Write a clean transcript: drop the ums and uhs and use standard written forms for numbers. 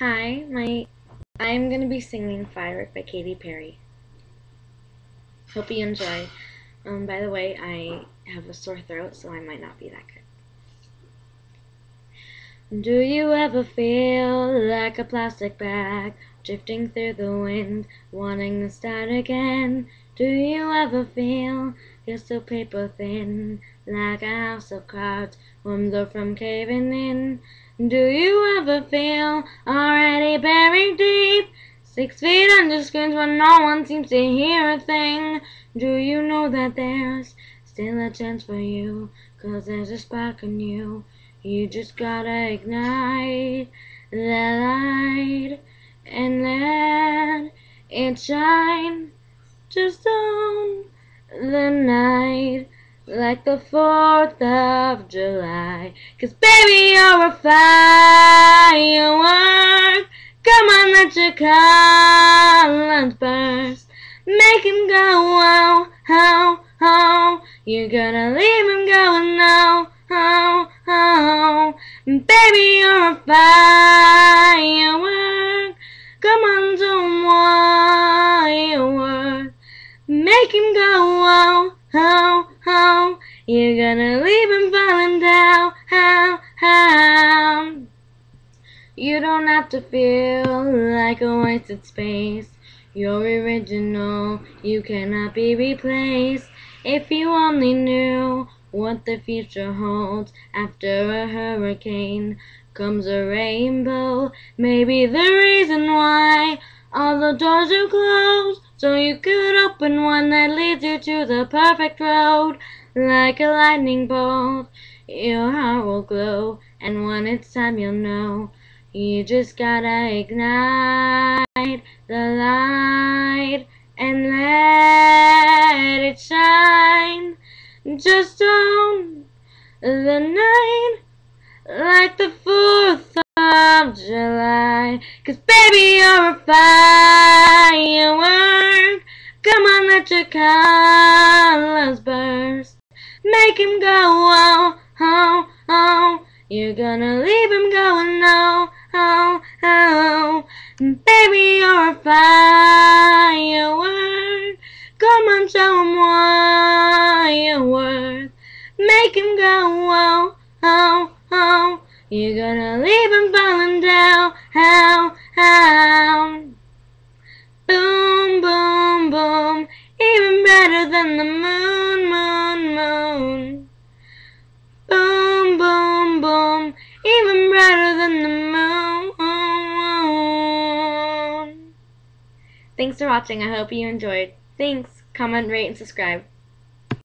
Hi, I'm gonna be singing Firework by Katy Perry. Hope you enjoy. By the way, I have a sore throat, so I might not be that good. Do you ever feel like a plastic bag drifting through the wind, wanting to start again? Do you ever feel you're so paper thin, like a house of cards, one blow from caving in? Do you ever feel already buried deep, 6 feet under screens where no one seems to hear a thing? Do you know that there's still a chance for you, 'cause there's a spark in you? You just gotta ignite that light and let it shine just on the night, like the 4th of July. 'Cause baby, you're a firework. Come on, let your colors burst. Make him go, oh, oh, oh. You're gonna leave him going, oh, oh, oh. Baby, you're a firework. Come on, show him what you're worth. Make him go, oh, oh, oh. You're gonna leave him falling down, how, how. You don't have to feel like a wasted space. You're original, you cannot be replaced. If you only knew what the future holds, after a hurricane comes a rainbow. Maybe the reason why all the doors are closed, so you could open one that leads you to the perfect road. Like a lightning bolt, your heart will glow, and when it's time you'll know. You just gotta ignite the light and let it shine just on the night, like the 4th of July. 'Cause baby, you're a firework. Come on, let your colors burst. Make him go, oh, oh, oh. You're gonna leave him going, oh, oh, oh. Baby, you're a firework. Come on, show him what you're worth. Make him go, oh, oh, oh. You're gonna leave him falling down, how, how. Boom, boom, boom. Even better than the moon, moon, moon. Boom, boom, boom. Even brighter than the moon. Thanks for watching. I hope you enjoyed. Thanks. Comment, rate, and subscribe.